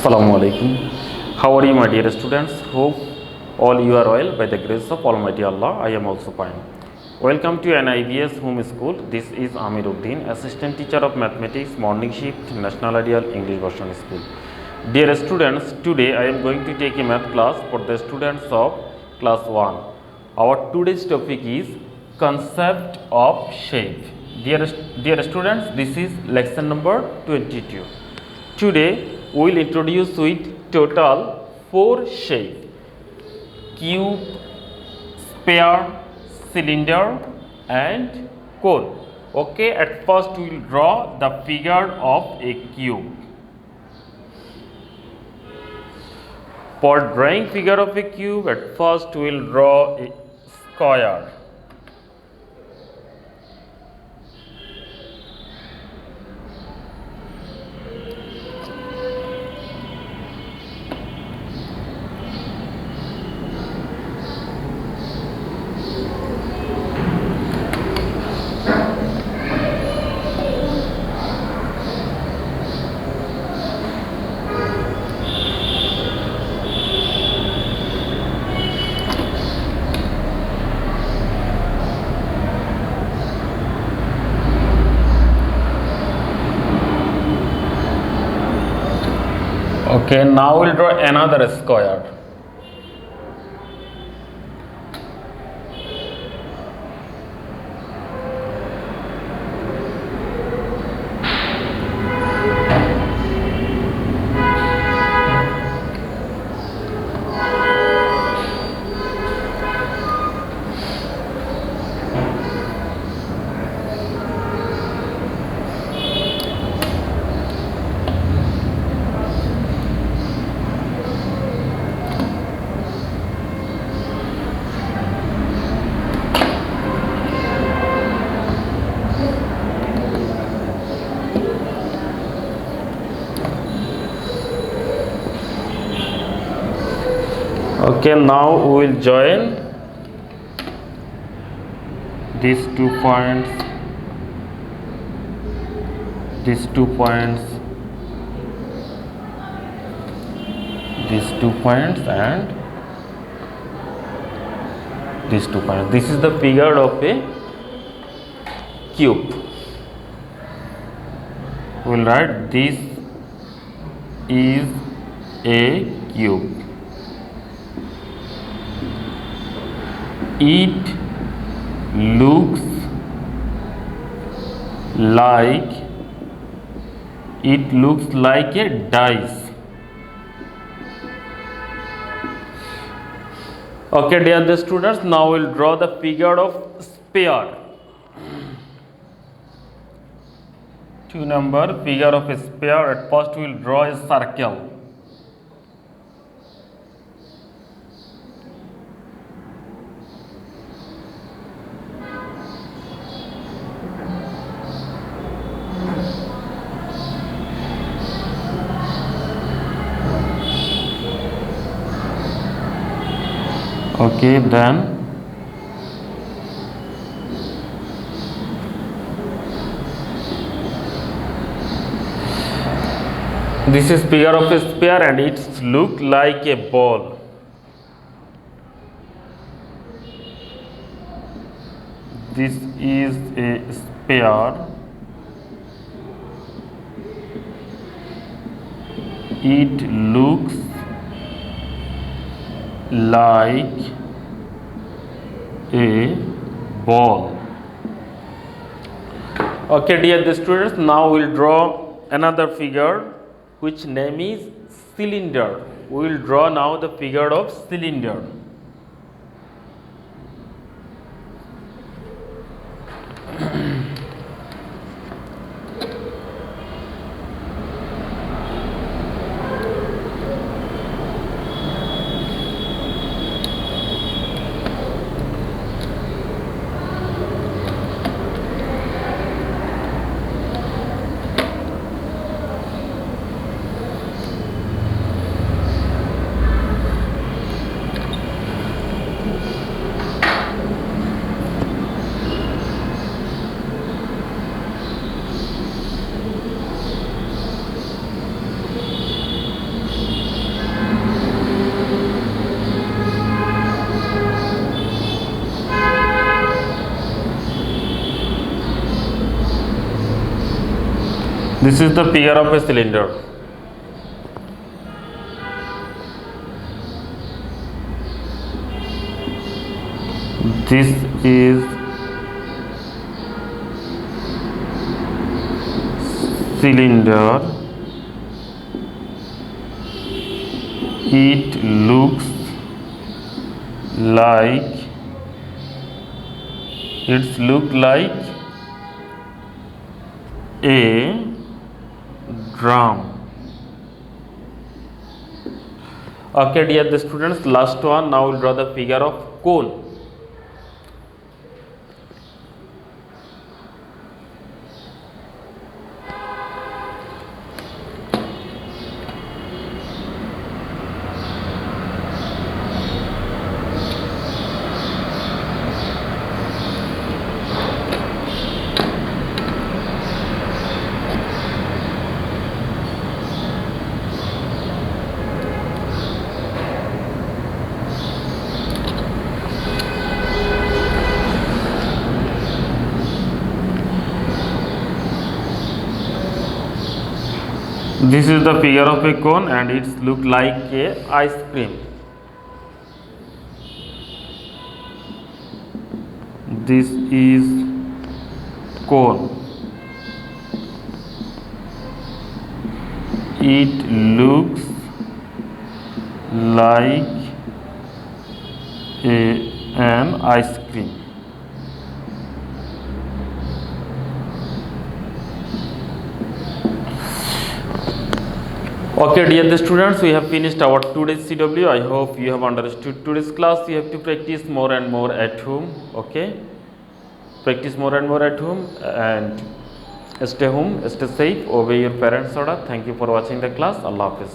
Assalamu alaikum. How are you, my dear students? Hope all you are well by the grace of Almighty Allah. I am also fine. Welcome to NIVS Home School. This is Amir Uddin, Assistant Teacher of Mathematics, Morning Shift, National Ideal English Version School. Dear students, today I am going to take a math class for the students of class 1. Our today's topic is concept of shape. Dear students, this is lesson number 22. Today we will introduce with total 4 shapes: cube, sphere, cylinder and cone. Okay, at first we will draw the figure of a cube. For drawing figure of a cube, at first we will draw a square. Okay, now we'll draw another square. Okay, now we will join these 2 points, these 2 points, these 2 points and these 2 points. This is the figure of a cube. We will write this is a cube. It looks like a dice. Okay, dear students, now we'll draw the figure of sphere. 2 number figure of a sphere. At first we will draw a circle. Okay, then this is figure of a sphere and it looks like a ball. This is a sphere. It looks like a ball. Okay, dear students, now we will draw another figure which name is cylinder. We will draw now the figure of cylinder. This is the figure of a cylinder. This is cylinder. It looks like a drum. Okay, dear the students, last one. Now we'll draw the figure of cone. This is the figure of a cone and it looks like a ice cream. This is cone. It looks like an ice cream. Okay, dear the students, we have finished our today's CW. I hope you have understood today's class. You have to practice more and more at home. Okay, practice more and more at home and stay home, stay safe, obey your parents' order. Thank you for watching the class. Allah Hafiz.